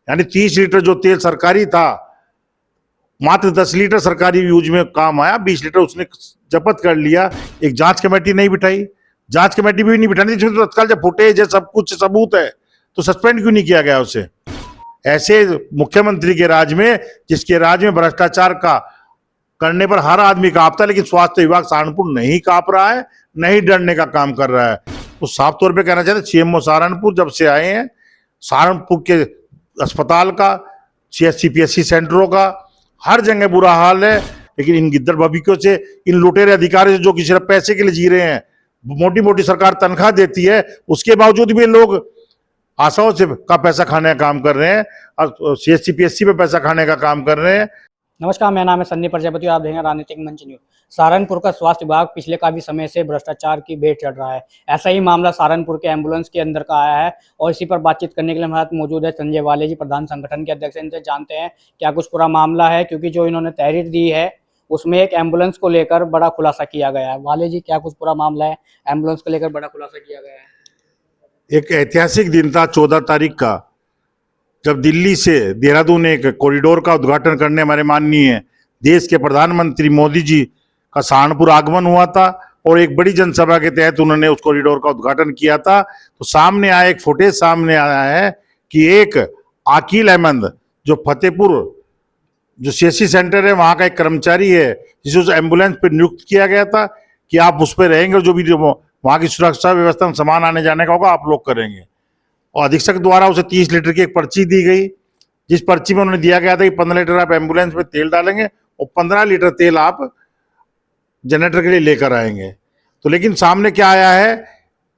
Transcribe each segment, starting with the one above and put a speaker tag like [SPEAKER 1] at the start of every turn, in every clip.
[SPEAKER 1] यानी 30 लीटर जो तेल सरकारी था, मात्र 10 लीटर सरकारी यूज में काम आया, 20 लीटर उसने जब्त कर लिया। एक जांच कमेटी नहीं बिठाई, जांच कमेटी भी नहीं बिठानी थी तो तत्काल जब फुटेज है, सब कुछ सबूत है, तो सस्पेंड क्यों नहीं किया गया उसे? ऐसे मुख्यमंत्री के राज में, जिसके राज में भ्रष्टाचार का करने पर हर आदमी कांपता है, लेकिन स्वास्थ्य विभाग सहारनपुर नहीं कांप रहा है, नहीं डरने का काम कर रहा है। तो साफ तौर पे कहना चाहते सीएमओ सहारनपुर जब से आए हैं, सहारनपुर के अस्पताल का, सीएचसी सेंटरों का, हर जगह बुरा हाल है। लेकिन इन गिद्दड़ भविष्यों से, इन लुटेरे अधिकारी जो कि सिर्फ पैसे के लिए जी रहे हैं, मोटी मोटी सरकार तनख्वाह देती है, उसके बावजूद भी लोग आशाओं से का पैसा खाने का काम कर रहे हैं और सीएचसी पे पैसा खाने का काम कर रहे हैं।
[SPEAKER 2] नमस्कार, मेरा नाम है सन्नी प्रजापति और आप देखेंगे राजनीतिक मंच न्यूज। सहारनपुर का स्वास्थ्य विभाग पिछले काफी समय से भ्रष्टाचार की भेंट चढ़ रहा है। ऐसा ही मामला सहारनपुर के एम्बुलेंस के अंदर का आया है और इसी पर बातचीत करने के लिए हमारे साथ मौजूद है संजय वाले जी, प्रधान संगठन के अध्यक्ष। इनसे जानते हैं क्या कुछ पूरा मामला है, क्योंकि जो इन्होंने तहरीर दी है उसमें एक एम्बुलेंस को लेकर बड़ा खुलासा किया गया है। वाले जी, क्या कुछ पूरा मामला है, एम्बुलेंस को लेकर बड़ा खुलासा किया गया है?
[SPEAKER 1] एक ऐतिहासिक दिन था 14 तारीख का, जब दिल्ली से देहरादून एक कॉरिडोर का उद्घाटन करने हमारे माननीय देश के प्रधानमंत्री मोदी जी का सहारनपुर आगमन हुआ था और एक बड़ी जनसभा के तहत उन्होंने उस कॉरिडोर का उद्घाटन किया था। तो सामने आया एक फुटेज सामने आया है कि एक आकिल अहमद, जो फतेहपुर जो सीएससी सेंटर है वहां का एक कर्मचारी है, जिसे उस एम्बुलेंस पर नियुक्त किया गया था कि आप उस पर रहेंगे और जो भी वहां की सुरक्षा व्यवस्था में सामान आने जाने का होगा आप लोग करेंगे। और अधीक्षक द्वारा उसे 30 लीटर की एक पर्ची दी गई, जिस पर्ची में उन्होंने दिया गया था कि 15 लीटर आप एम्बुलेंस में तेल डालेंगे और 15 लीटर तेल आप जनरेटर के लिए लेकर आएंगे। तो लेकिन सामने क्या आया है,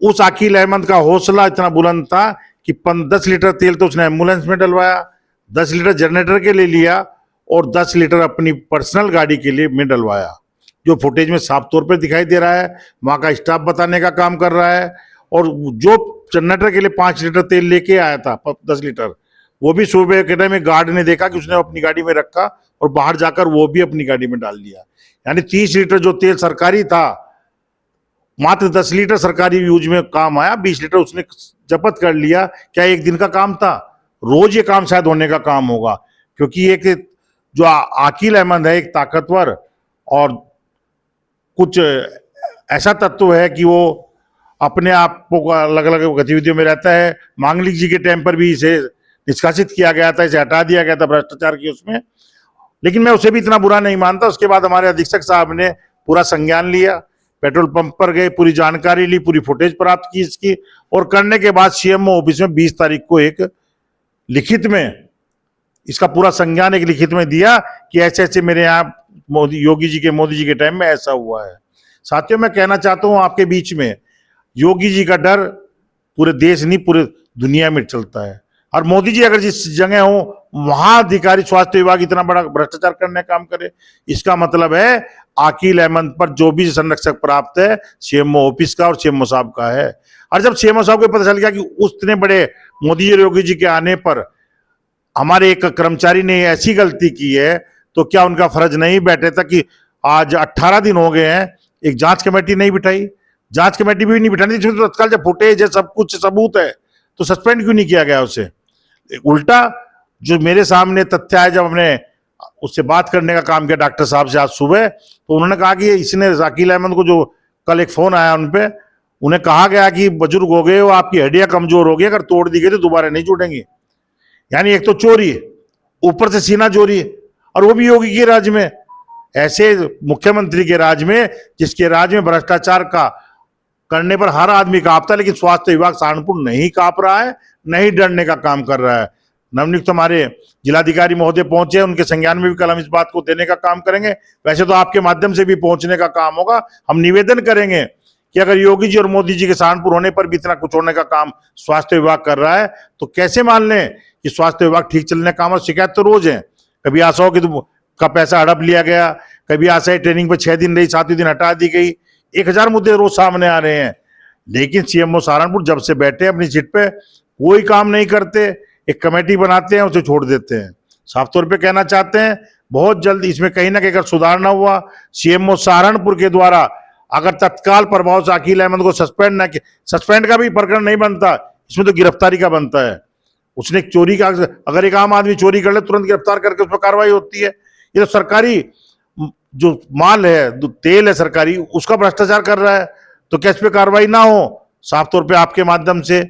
[SPEAKER 1] उस आकिल अहमद का हौसला इतना बुलंद था कि 10 लीटर तेल तो उसने एम्बुलेंस में डलवाया, 10 लीटर जनरेटर के लिए लिया और 10 लीटर अपनी पर्सनल गाड़ी के लिए में डलवाया, जो फुटेज में साफ तौर पर दिखाई दे रहा है। वहां का स्टाफ बताने का काम कर रहा है। और जो जनरेटर के लिए 5 लीटर तेल लेके आया था 10 लीटर, वो भी सुबह के टाइम में गार्ड ने देखा कि उसने अपनी गाड़ी में रखा और बाहर जाकर वो भी अपनी गाड़ी में डाल दिया। यानी 30 लीटर जो तेल सरकारी था, मात्र 10 लीटर सरकारी यूज में काम आया, 20 लीटर उसने जब्त कर लिया। क्या एक दिन का काम था? रोज ये काम शायद होने का काम होगा, क्योंकि एक जो आकिल अहमद है, एक ताकतवर और कुछ ऐसा तत्व है कि वो अपने आप को अलग अलग गतिविधियों में रहता है। मांगलिक जी के टाइम पर भी इसे निष्कासित किया गया था, इसे हटा दिया गया था भ्रष्टाचार की उसमें, लेकिन मैं उसे भी इतना बुरा नहीं मानता। उसके बाद हमारे अधीक्षक साहब ने पूरा संज्ञान लिया, पेट्रोल पंप पर गए, पूरी जानकारी ली, पूरी फुटेज प्राप्त की इसकी, और करने के बाद सीएमओ ऑफिस में 20 तारीख को एक लिखित में इसका पूरा संज्ञान एक लिखित में दिया कि ऐसे ऐसे मेरे यहाँ मोदी जी के टाइम में ऐसा हुआ है। साथियों, मैं कहना चाहता हूँ आपके बीच में, योगी जी का डर पूरे देश नहीं पूरे दुनिया में चलता है। और मोदी जी अगर जिस जगह हो वहां अधिकारी स्वास्थ्य विभाग इतना बड़ा भ्रष्टाचार करने का काम करे, इसका मतलब है आकिल अहमद पर जो भी संरक्षक प्राप्त है सीएमओ ऑफिस का और सीएमओ साहब का है। और जब सीएमओ साहब को पता चल गया कि उतने बड़े मोदी और योगी जी के आने पर हमारे एक कर्मचारी ने ऐसी गलती की है, तो क्या उनका फर्ज नहीं बैठे था कि आज 18 दिन हो गए हैं, एक जांच कमेटी नहीं बिठाई? जांच कमेटी भी नहीं बिठानी थी तो तत्काल जब फुटेज है, सब कुछ सबूत है, तो सस्पेंड क्यों नहीं किया गया उसे? उल्टा जो मेरे सामने तथ्य है, जब हमने उससे बात करने का काम किया डॉक्टर साहब से आज सुबह, तो उन्होंने कहा कि इसने अकील अहमद को, जो कल एक फोन आया उन पे, उन्हें कहा गया कि बुजुर्ग हो गए हो, आपकी हड्डियां कमजोर हो गई, अगर तोड़ दी गई तो दोबारा नहीं जुड़ेंगी। यानी एक तो चोरी, ऊपर से सीना चोरी, और वो भी योगी के राज में। ऐसे मुख्यमंत्री के राज में, जिसके राज में भ्रष्टाचार का करने पर हर आदमी कांपता है, लेकिन स्वास्थ्य विभाग सहारनपुर नहीं कांप रहा है, नहीं डरने का काम कर रहा है। नवनियुक्त हमारे जिलाधिकारी महोदय पहुंचे, उनके संज्ञान में भी कल हम इस बात को देने का काम करेंगे। वैसे तो आपके माध्यम से भी पहुंचने का काम होगा। हम निवेदन करेंगे कि अगर योगी जी और मोदी जी के सहारनपुर होने पर भी इतना कुछ होने का काम स्वास्थ्य विभाग कर रहा है, तो कैसे मान लें कि स्वास्थ्य विभाग ठीक चलने का काम? और शिकायत तो रोज है, कभी आशा हो कि का पैसा हड़प लिया गया, कभी आशा है ट्रेनिंग पर 6 दिन रही, 7वें दिन हटा दी गई, 1000 मुद्दे रोज सामने आ रहे हैं। लेकिन सीएमओ सहारनपुर जब से बैठे अपनी सीट पे कोई काम नहीं करते, एक कमेटी बनाते हैं, उसे छोड़ देते हैं। साफ तौर पे कहना चाहते हैं, बहुत जल्द इसमें कहीं ना कहीं अगर सुधार ना हुआ, सीएमओ सहारनपुर के द्वारा अगर तत्काल प्रभाव से अकील अहमद को सस्पेंड ना किया, सस्पेंड का भी प्रकरण नहीं बनता, इसमें तो गिरफ्तारी का बनता है। उसने चोरी का, अगर एक आम आदमी चोरी कर ले तुरंत गिरफ्तार करके उस पर कार्रवाई होती है। ये तो सरकारी जो माल है, जो तेल है सरकारी, उसका भ्रष्टाचार कर रहा है, तो क्या इस पे कार्रवाई ना हो? साफ तौर पे आपके माध्यम से,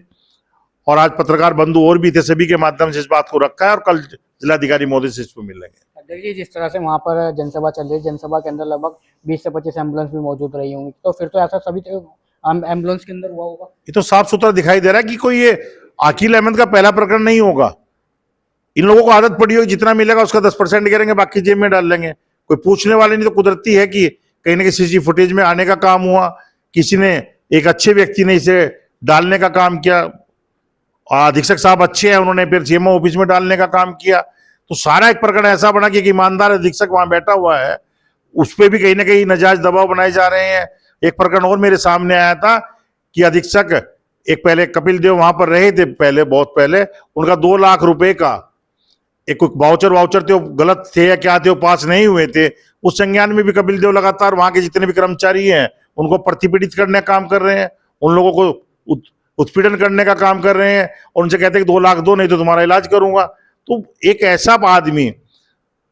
[SPEAKER 1] और आज पत्रकार बंधु और भी थे, सभी के माध्यम से इस बात को रखा है, और कल जिलाधिकारी महोदय से इस पर मिलेंगे।
[SPEAKER 2] देखिए जिस तरह से वहाँ पर जनसभा चल रही है, जनसभा के अंदर लगभग 20 से 25 एम्बुलेंस भी मौजूद रही होंगी, तो फिर तो ऐसा सभी एम्बुलेंस के अंदर हुआ होगा।
[SPEAKER 1] ये तो साफ सुथरा दिखाई दे रहा है कि कोई ये अकील अहमद का पहला प्रकरण नहीं होगा। इन लोगों को आदत पड़ी होगी, जितना मिलेगा उसका 10% करेंगे, बाकी जेब में डाल लेंगे। कोई पूछने वाले नहीं। तो कुदरती है कि कहीं ना कहीं सीसी फुटेज में आने का काम हुआ, किसी ने, एक अच्छे व्यक्ति ने इसे डालने का काम किया, अधीक्षक साहब अच्छे हैं, उन्होंने फिर सीएमओ ऑफिस में डालने का काम किया। तो सारा एक प्रकरण ऐसा बना कि एक ईमानदार अधीक्षक वहां बैठा हुआ है, उस पर भी कहीं ना कहीं नाजायज दबाव बनाए जा रहे हैं। एक प्रकरण और मेरे सामने आया था कि अधीक्षक, एक पहले कपिल देव वहां पर रहे थे पहले, बहुत पहले, उनका 2 लाख रुपए का एक वाउचर थे, वो गलत थे या क्या थे, वो पास नहीं हुए थे। उस संज्ञान में भी कपिल देव लगातार वहां के जितने भी कर्मचारी हैं उनको प्रतिपीड़ित करने का काम कर रहे हैं, उन लोगों को उत्पीड़न करने का काम कर रहे हैं, और उनसे कहते हैं कि 2 लाख दो, नहीं तो तुम्हारा इलाज करूंगा। तो एक ऐसा आदमी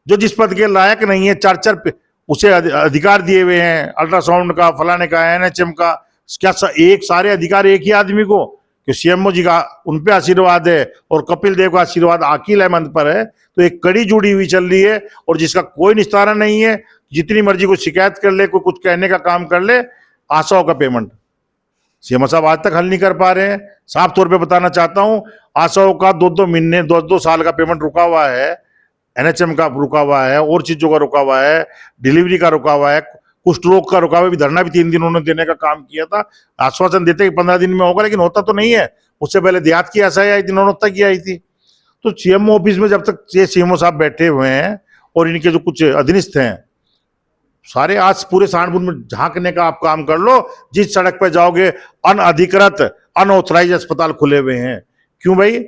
[SPEAKER 1] जो जिस पद के लायक नहीं है, 4 उसे अधिकार दिए हुए हैं, अल्ट्रासाउंड का, फलाने का, एनएचएम का, क्या एक सारे अधिकार एक ही आदमी को, कि सीएमओ जी का उन पे आशीर्वाद है और कपिल देव का आशीर्वाद अकील अहमद पर है। तो एक कड़ी जुड़ी हुई चल रही है, और जिसका कोई निस्तारा नहीं है। जितनी मर्जी कोई शिकायत कर ले, कोई कुछ कहने का काम कर ले, आशाओं का पेमेंट सीएमओ साहब आज तक हल नहीं कर पा रहे हैं। साफ तौर पे बताना चाहता हूं, आशाओं का 2-2 महीने, 2-2 साल का पेमेंट रुका हुआ है, एनएचएम का रुका हुआ है, और चीजों का रुका हुआ है, डिलीवरी का रुका हुआ है, कुष्ठ रोग का रुका हुआ है। धरना भी 3 दिन उन्होंने देने का काम किया था, आश्वासन देते कि 15 दिन में होगा, लेकिन होता तो नहीं है। उससे पहले देहात की एसआई आई थी, नौनौता की आई थी। तो सीएमओ ऑफिस में जब तक ये सीएमओ साहब बैठे हुए हैं और इनके जो कुछ अधीनस्थ हैं सारे, आज पूरे सहारनपुर में झांकने का आप काम कर लो। जिस सड़क पर जाओगे अनअधिकृत, अनऑथराइज अस्पताल खुले हुए हैं। क्यों भाई?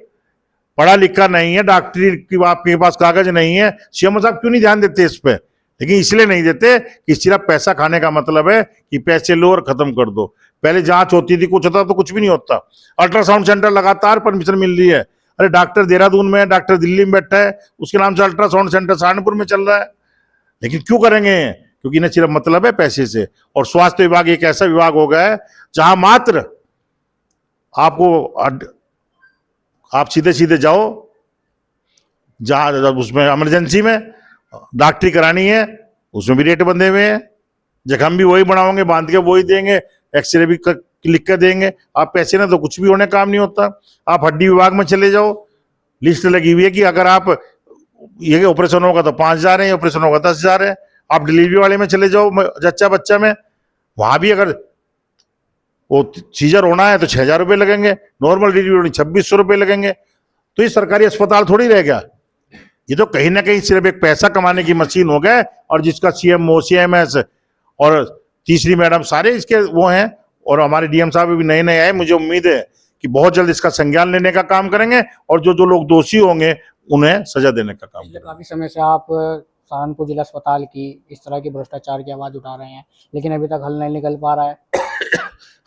[SPEAKER 1] पढ़ा लिखा नहीं है, डॉक्टरी की आपके पास कागज नहीं है, सीएमओ साहब क्यों नहीं ध्यान देते इस पे? लेकिन इसलिए नहीं देते कि सिर्फ पैसा खाने का मतलब है कि पैसे लो और खत्म कर दो। पहले जांच होती थी, कुछ होता तो कुछ भी नहीं होता। अल्ट्रासाउंड सेंटर लगातार परमिशन मिल रही है। अरे डॉक्टर देहरादून में, डॉक्टर दिल्ली में बैठा है, उसके नाम से अल्ट्रासाउंड सेंटर सहारनपुर में चल रहा है। लेकिन क्यों करेंगे? क्योंकि इन्हें सिर्फ मतलब है पैसे से। और स्वास्थ्य विभाग एक ऐसा विभाग हो गया है जहां मात्र आपको, आप सीधे सीधे जाओ, जहां उसमें इमरजेंसी में डॉक्टरी करानी है, उसमें भी रेट बंधे हुए हैं। जख्म भी वही बनाओगे, बांध के वही देंगे, एक्सरे भी लिख कर देंगे। आप पैसे ना तो कुछ भी होने काम नहीं होता। आप हड्डी विभाग में चले जाओ, लिस्ट लगी हुई है कि अगर आप ये ऑपरेशन होगा तो 5,000 है, ऑपरेशन होगा 10,000 है। आप डिलीवरी वाले में चले जाओ, जच्चा बच्चा में, वहां भी अगर वो सीजर होना है तो 6,000 रुपये लगेंगे, नॉर्मल डिलीवरी होनी 2,600 रुपये लगेंगे। तो ये सरकारी अस्पताल थोड़ी रह गया। ये तो कहीं ना कहीं सिर्फ एक पैसा कमाने की मशीन हो गए, और जिसका सीएमओ, सीएमएस और तीसरी मैडम सारे इसके वो हैं। और हमारे डीएम साहब भी नए नए आए, मुझे उम्मीद है कि बहुत जल्द इसका संज्ञान लेने का काम करेंगे, और जो जो लोग दोषी होंगे उन्हें सजा देने का काम
[SPEAKER 2] पिछले
[SPEAKER 1] करेंगे।
[SPEAKER 2] काफी समय से आप सहारनपुर जिला अस्पताल की इस तरह की भ्रष्टाचार की आवाज उठा रहे हैं, लेकिन अभी तक हल नहीं निकल पा रहा है।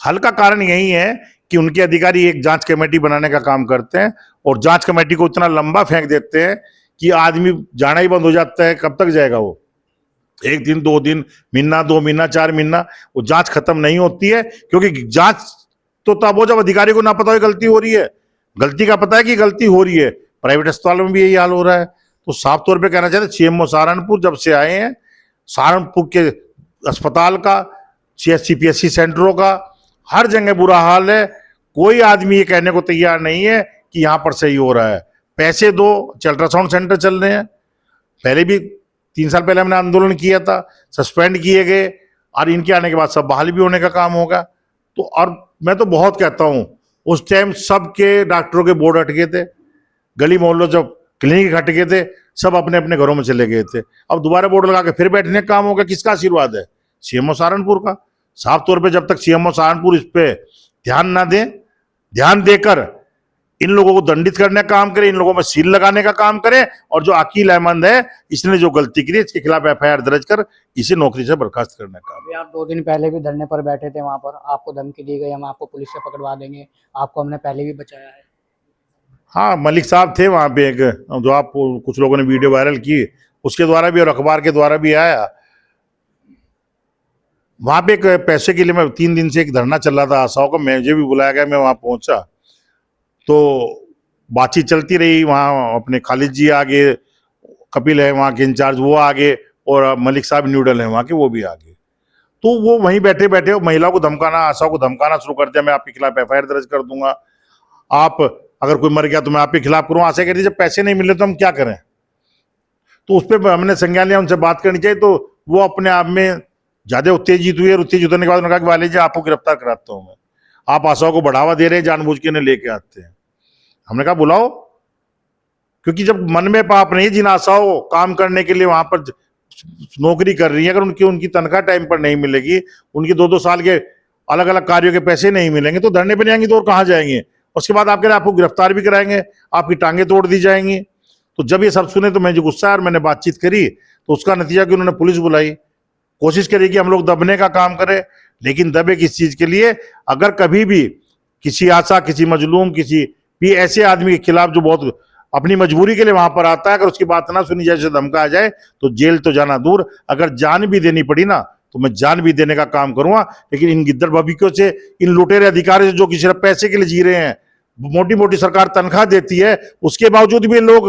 [SPEAKER 1] हल का कारण यही है कि उनके अधिकारी एक जांच कमेटी बनाने का काम करते हैं, और जांच कमेटी को इतना लंबा फेंक देते हैं कि आदमी जाना ही बंद हो जाता है। कब तक जाएगा वो? 1 दिन, 2 दिन, महीना, 2 महीना, 4 महीना, वो जांच खत्म नहीं होती है। क्योंकि जांच तो तब हो जब अधिकारी को ना पता हो गलती हो रही है। गलती का पता है कि गलती हो रही है। प्राइवेट अस्पतालों में भी यही हाल हो रहा है। तो साफ तौर पे कहना चाहते, सीएमओ सहारनपुर जब से आए हैं, सहारनपुर के अस्पताल का, सीएचसी सेंटरों का, हर जगह बुरा हाल है। कोई आदमी ये कहने को तैयार नहीं है कि यहां पर सही हो रहा है। पैसे दो, अल्ट्रासाउंड सेंटर चल रहे हैं। पहले भी 3 साल पहले हमने आंदोलन किया था, सस्पेंड किए गए, और इनके आने के बाद सब बहाल भी होने का काम होगा। तो और मैं तो बहुत कहता हूं, उस टाइम सबके डॉक्टरों के बोर्ड हट गए थे, गली मोहल्लों जब क्लिनिक हट गए थे, सब अपने अपने घरों में चले गए थे। अब दोबारा बोर्ड लगा के फिर बैठने का काम होगा। किसका आशीर्वाद है? सीएमओ सहारनपुर का। साफ तौर पे जब तक सीएमओ सहारनपुर इस पे ध्यान ना दे, ध्यान देकर इन लोगों को दंडित करने का काम करे, इन लोगों में सील लगाने का काम करे, और जो अकील अहमद है, इसने जो गलती की इसके खिलाफ एफआईआर दर्ज कर इसे नौकरी से बर्खास्त करने का।
[SPEAKER 2] अभी आप 2 दिन पहले भी धरने पर बैठे थे, वहां पर आपको धमकी दी गई, हम आपको पुलिस से पकड़वा देंगे, आपको हमने पहले भी बचाया है।
[SPEAKER 1] हाँ, मलिक साहब थे वहाँ पे एक, जो आप कुछ लोगों ने वीडियो वायरल की, उसके द्वारा भी और अखबार के द्वारा भी आया। वहाँ पे एक पैसे के लिए मैं 3 दिन से एक धरना चल रहा था आशाओं का, मुझे भी बुलाया गया, मैं वहाँ पहुंचा तो बातचीत चलती रही। वहाँ अपने खालिद जी आगे, कपिल है वहाँ के इंचार्ज, वो आगे, और मलिक साहब न्यूडल है वहाँ के, वो भी आगे। तो वो वहीं बैठे बैठे महिला को धमकाना, आशा को धमकाना शुरू कर दिया, मैं आपके खिलाफ एफआईआर दर्ज कर दूंगा, आप अगर कोई मर गया तो मैं आपके खिलाफ करूँ। आशा कह रही जब पैसे नहीं मिले तो हम क्या करें। तो उस पर हमने संज्ञान लिया, उनसे बात करनी चाहिए। तो वो अपने आप में ज्यादा उत्तेजित हुई, और उत्तेजित होने के बाद उन्होंने कहा कि वाले जी आपको गिरफ्तार कराता हूँ मैं, आप आशाओं को बढ़ावा दे रहे हैं, जानबूझ के इन्हें लेके आते हैं। हमने कहा बुलाओ, क्योंकि जब मन में पाप नहीं, जिन आशाओं काम करने के लिए वहां पर नौकरी कर रही है, अगर उनकी तनख्वाह टाइम पर नहीं मिलेगी, उनके 2-2 साल के अलग अलग कार्यों के पैसे नहीं मिलेंगे, तो धरने पर नहीं आएंगे तो और कहाँ जाएंगे। उसके बाद आप कह रहे हैं आपको गिरफ्तार भी कराएंगे, आपकी टांगे तोड़ दी जाएंगी। तो जब ये सब सुने तो मुझे गुस्सा, और मैंने बातचीत करी, तो उसका नतीजा कि उन्होंने पुलिस बुलाई, कोशिश करी कि हम लोग दबने का काम करें। लेकिन दबे किस चीज के लिए। अगर कभी भी किसी आशा, किसी मजलूम, किसी भी ऐसे आदमी के खिलाफ जो बहुत अपनी मजबूरी के लिए वहां पर आता है, अगर उसकी बात ना सुनी जाए, उसे धमकाया जाए, तो जेल तो जाना दूर, अगर जान भी देनी पड़ी ना तो मैं जान भी देने का काम करूंगा। लेकिन इन गिद्दड़ भविकों से, इन लुटेरे अधिकारी जो कि सिर्फ पैसे के लिए जी रहे हैं, मोटी मोटी सरकार तनख्वाह देती है, उसके बावजूद भी लोग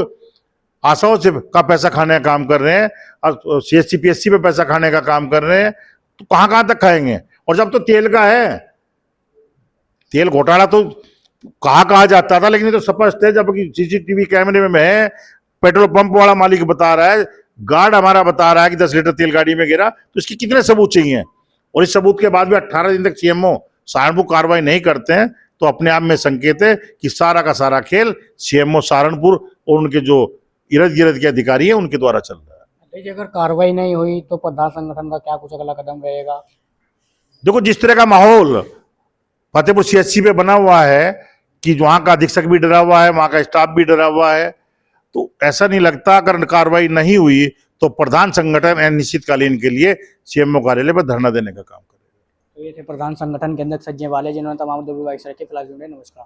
[SPEAKER 1] आशाओं से का पैसा खाने का काम कर रहे हैं, और सीएससी पीएससी पे पैसा खाने का काम कर रहे हैं, तो कहां तक खाएंगे। और जब तो तेल का है, तेल घोटाला तो कहा जाता था, लेकिन ये तो स्पष्ट है, जब सीसीटीवी कैमरे में है, पेट्रोल पंप वाला मालिक बता रहा है, गार्ड हमारा बता रहा है कि 10 लीटर तेल गाड़ी में गिरा, तो इसके कितने सबूत चाहिए। और इस सबूत के बाद भी 18 दिन तक सीएमओ सहारनपुर कार्रवाई नहीं करते हैं, तो अपने आप में संकेत है कि सारा का सारा खेल सीएमओ सहारनपुर और उनके जो इर्द गिर्द के अधिकारी हैं उनके द्वारा चल रहा है।
[SPEAKER 2] देखिए, अगर कार्रवाई नहीं हुई तो प्रधान संगठन का क्या कुछ अगला कदम रहेगा?
[SPEAKER 1] देखो, जिस तरह का माहौल फतेहपुर सीएचसी पे बना हुआ है कि वहां का अधीक्षक भी डरा हुआ है, वहां का स्टाफ भी डरा हुआ है, तो ऐसा नहीं लगता अगर कार्रवाई नहीं हुई तो प्रधान संगठन अनिश्चितकालीन के लिए सीएमओ कार्यालय पर धरना देने का काम करेगा।
[SPEAKER 2] तो ये थे प्रधान संगठन के अध्यक्ष संजय वाले, जिन्होंने तमाम विभाग से फिलहाल जुड़े। नमस्कार।